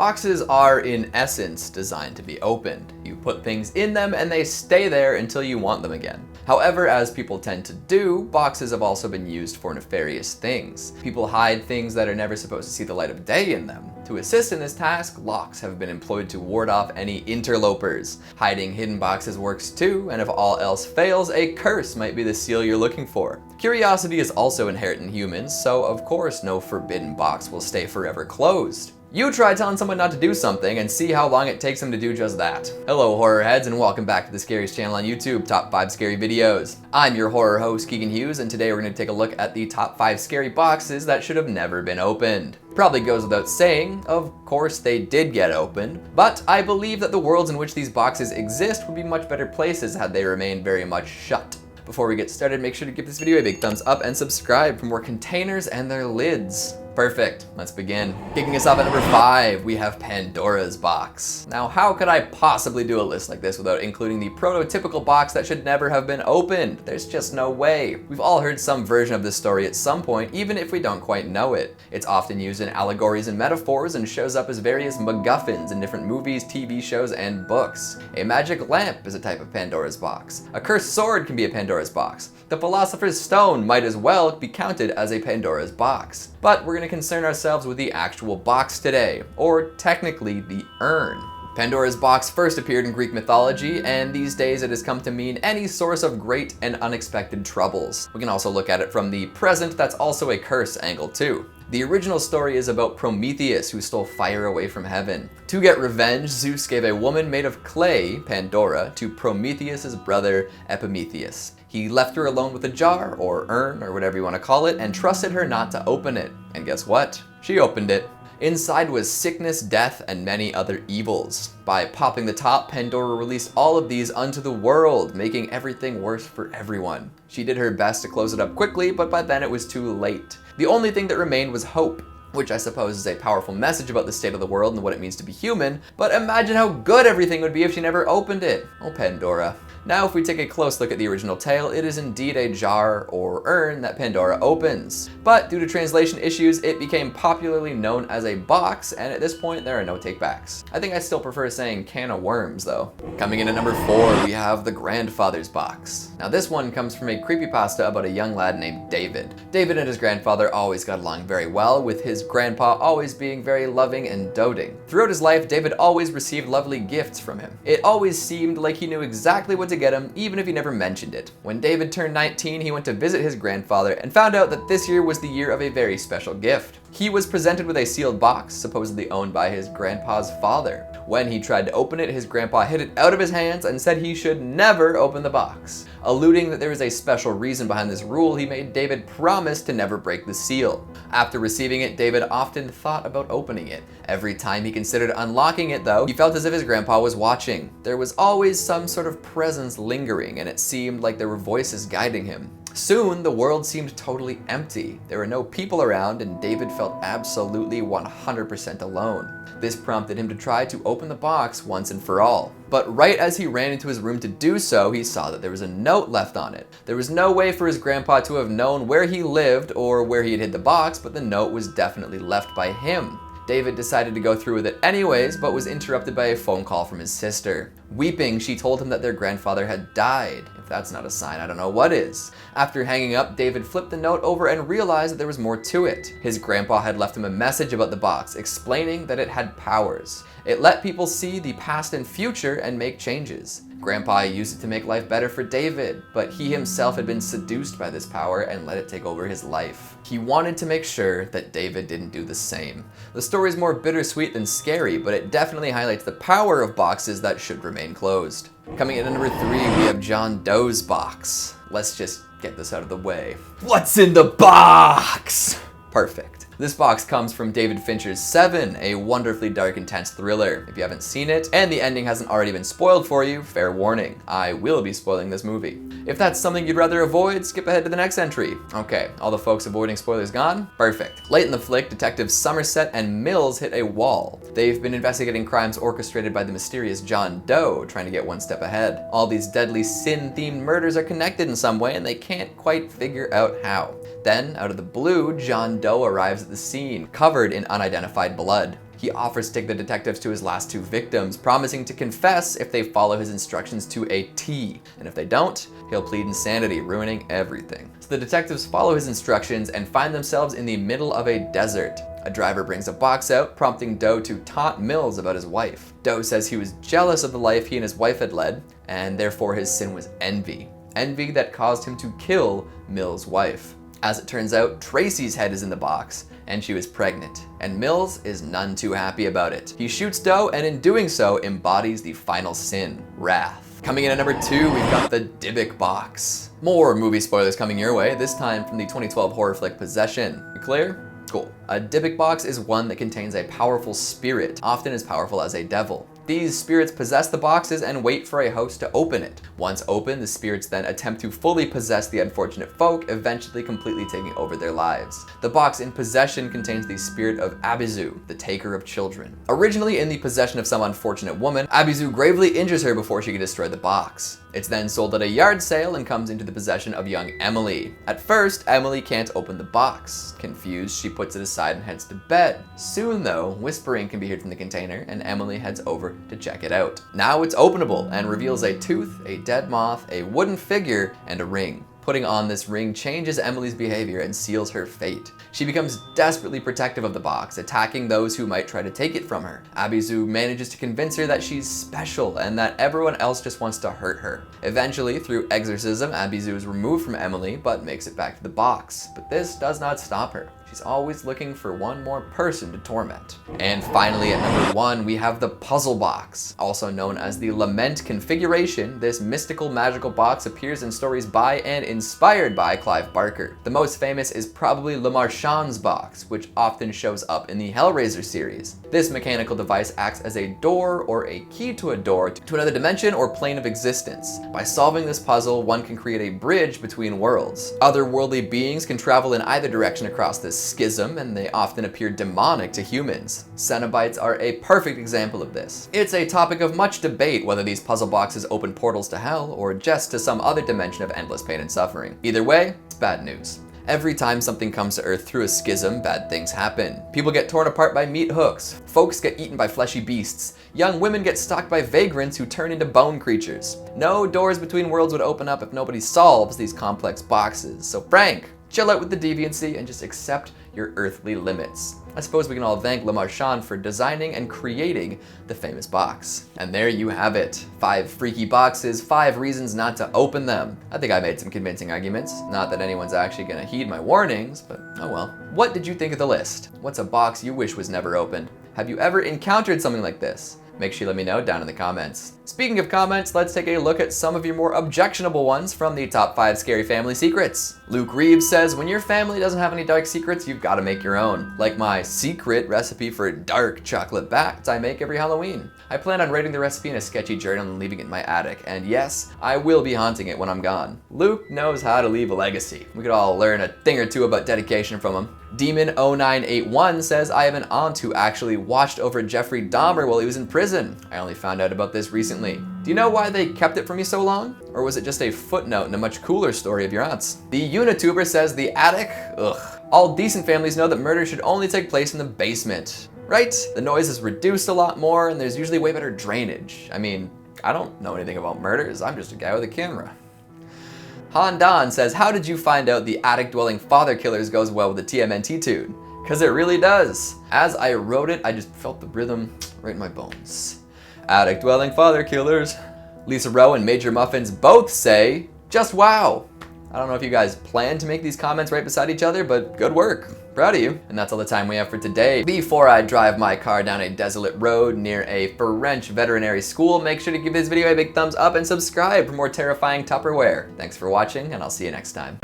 Boxes are, in essence, designed to be opened. You put things in them and they stay there until you want them again. However, as people tend to do, boxes have also been used for nefarious things. People hide things that are never supposed to see the light of day in them. To assist in this task, locks have been employed to ward off any interlopers. Hiding hidden boxes works too, and if all else fails, a curse might be the seal you're looking for. Curiosity is also inherent in humans, so of course no forbidden box will stay forever closed. You try telling someone not to do something and see how long it takes them to do just that. Hello horror heads, and welcome back to the Scariest channel on YouTube, Top 5 Scary Videos. I'm your horror host Keegan Hughes, and today we're going to take a look at the top 5 scary boxes that should have never been opened. Probably goes without saying, of course they did get opened, but I believe that the worlds in which these boxes exist would be much better places had they remained very much shut. Before we get started, make sure to give this video a big thumbs up and subscribe for more containers and their lids. Perfect, let's begin. Kicking us off at number 5, we have Pandora's Box. Now, how could I possibly do a list like this without including the prototypical box that should never have been opened? There's just no way. We've all heard some version of this story at some point, even if we don't quite know it. It's often used in allegories and metaphors and shows up as various MacGuffins in different movies, TV shows, and books. A magic lamp is a type of Pandora's Box. A cursed sword can be a Pandora's Box. The Philosopher's Stone might as well be counted as a Pandora's Box. But we're going to concern ourselves with the actual box today, or technically the urn. Pandora's Box first appeared in Greek mythology, and these days it has come to mean any source of great and unexpected troubles. We can also look at it from the present that's also a curse angle too. The original story is about Prometheus, who stole fire away from heaven. To get revenge, Zeus gave a woman made of clay, Pandora, to Prometheus's brother Epimetheus. He left her alone with a jar, or urn, or whatever you want to call it, and trusted her not to open it. And guess what? She opened it. Inside was sickness, death, and many other evils. By popping the top, Pandora released all of these unto the world, making everything worse for everyone. She did her best to close it up quickly, but by then it was too late. The only thing that remained was hope, which I suppose is a powerful message about the state of the world and what it means to be human, but imagine how good everything would be if she never opened it. Oh, Pandora. Now, if we take a close look at the original tale, it is indeed a jar or urn that Pandora opens. But due to translation issues, it became popularly known as a box, and at this point, there are no takebacks. I think I still prefer saying can of worms, though. Coming in at number 4, we have the Grandfather's Box. Now, this one comes from a creepypasta about a young lad named David. David and his grandfather always got along very well, with his grandpa always being very loving and doting. Throughout his life, David always received lovely gifts from him. It always seemed like he knew exactly what to get him, even if he never mentioned it. When David turned 19, he went to visit his grandfather and found out that this year was the year of a very special gift. He was presented with a sealed box, supposedly owned by his grandpa's father. When he tried to open it, his grandpa hid it out of his hands and said he should never open the box. Alluding that there was a special reason behind this rule, he made David promise to never break the seal. After receiving it, David often thought about opening it. Every time he considered unlocking it, though, he felt as if his grandpa was watching. There was always some sort of presence lingering, and it seemed like there were voices guiding him. Soon, the world seemed totally empty. There were no people around, and David felt absolutely 100% alone. This prompted him to try to open the box once and for all. But right as he ran into his room to do so, he saw that there was a note left on it. There was no way for his grandpa to have known where he lived or where he had hid the box, but the note was definitely left by him. David decided to go through with it anyways, but was interrupted by a phone call from his sister. Weeping, she told him that their grandfather had died. If that's not a sign, I don't know what is. After hanging up, David flipped the note over and realized that there was more to it. His grandpa had left him a message about the box, explaining that it had powers. It let people see the past and future and make changes. Grandpa used it to make life better for David, but he himself had been seduced by this power and let it take over his life. He wanted to make sure that David didn't do the same. The story is more bittersweet than scary, but it definitely highlights the power of boxes that should remain closed. Coming in at number 3, we have John Doe's box. Let's just get this out of the way. What's in the box? Perfect. This box comes from David Fincher's Seven, a wonderfully dark, intense thriller. If you haven't seen it, and the ending hasn't already been spoiled for you, fair warning, I will be spoiling this movie. If that's something you'd rather avoid, skip ahead to the next entry. Okay, all the folks avoiding spoilers gone? Perfect. Late in the flick, detectives Somerset and Mills hit a wall. They've been investigating crimes orchestrated by the mysterious John Doe, trying to get one step ahead. All these deadly sin-themed murders are connected in some way, and they can't quite figure out how. Then, out of the blue, John Doe arrives at the scene, covered in unidentified blood. He offers to take the detectives to his last 2 victims, promising to confess if they follow his instructions to a T. And if they don't, he'll plead insanity, ruining everything. So the detectives follow his instructions and find themselves in the middle of a desert. A driver brings a box out, prompting Doe to taunt Mills about his wife. Doe says he was jealous of the life he and his wife had led, and therefore his sin was envy. Envy that caused him to kill Mills' wife. As it turns out, Tracy's head is in the box, and she was pregnant, and Mills is none too happy about it. He shoots Doe, and in doing so, embodies the final sin, wrath. Coming in at number 2, we've got the Dybbuk Box. More movie spoilers coming your way, this time from the 2012 horror flick Possession. You clear? Cool. A Dybbuk Box is one that contains a powerful spirit, often as powerful as a devil. These spirits possess the boxes and wait for a host to open it. Once open, the spirits then attempt to fully possess the unfortunate folk, eventually completely taking over their lives. The box in Possession contains the spirit of Abizu, the taker of children. Originally in the possession of some unfortunate woman, Abizu gravely injures her before she can destroy the box. It's then sold at a yard sale and comes into the possession of young Emily. At first, Emily can't open the box. Confused, she puts it aside and heads to bed. Soon though, whispering can be heard from the container, and Emily heads over to check it out. Now it's openable and reveals a tooth, a dead moth, a wooden figure, and a ring. Putting on this ring changes Emily's behavior and seals her fate. She becomes desperately protective of the box, attacking those who might try to take it from her. Abizu manages to convince her that she's special and that everyone else just wants to hurt her. Eventually, through exorcism, Abizu is removed from Emily, but makes it back to the box. But this does not stop her. She's always looking for one more person to torment. And finally, at number 1, we have the Puzzle Box. Also known as the Lament configuration, this mystical magical box appears in stories by and inspired by Clive Barker. The most famous is probably Le Marchand's box, which often shows up in the Hellraiser series. This mechanical device acts as a door or a key to a door to another dimension or plane of existence. By solving this puzzle, one can create a bridge between worlds. Otherworldly beings can travel in either direction across this schism, and they often appear demonic to humans. Cenobites are a perfect example of this. It's a topic of much debate whether these puzzle boxes open portals to hell or just to some other dimension of endless pain and suffering. Either way, it's bad news. Every time something comes to Earth through a schism, bad things happen. People get torn apart by meat hooks, folks get eaten by fleshy beasts, young women get stalked by vagrants who turn into bone creatures. No doors between worlds would open up if nobody solves these complex boxes. So Frank, chill out with the deviancy and just accept your earthly limits. I suppose we can all thank Le Marchand for designing and creating the famous box. And there you have it. 5 freaky boxes, 5 reasons not to open them. I think I made some convincing arguments. Not that anyone's actually gonna heed my warnings, but oh well. What did you think of the list? What's a box you wish was never opened? Have you ever encountered something like this? Make sure you let me know down in the comments. Speaking of comments, let's take a look at some of your more objectionable ones from the top 5 scary family secrets. Luke Reeves says, when your family doesn't have any dark secrets, you've got to make your own. Like my secret recipe for dark chocolate bats I make every Halloween. I plan on writing the recipe in a sketchy journal and leaving it in my attic, and yes, I will be haunting it when I'm gone. Luke knows how to leave a legacy. We could all learn a thing or two about dedication from him. Demon0981 says, I have an aunt who actually watched over Jeffrey Dahmer while he was in prison. I only found out about this recently. Do you know why they kept it from me so long? Or was it just a footnote in a much cooler story of your aunt's? The Unituber says, the attic? Ugh. All decent families know that murder should only take place in the basement. Right? The noise is reduced a lot more and there's usually way better drainage. I mean, I don't know anything about murders. I'm just a guy with a camera. Han Don says, how did you find out the attic-dwelling father killers goes well with the TMNT tune? Cause it really does. As I wrote it, I just felt the rhythm right in my bones. Attic-dwelling father killers. Lisa Rowe and Major Muffins both say, just wow. I don't know if you guys plan to make these comments right beside each other, but good work. Proud of you. And that's all the time we have for today. Before I drive my car down a desolate road near a French veterinary school, make sure to give this video a big thumbs up and subscribe for more terrifying Tupperware. Thanks for watching, and I'll see you next time.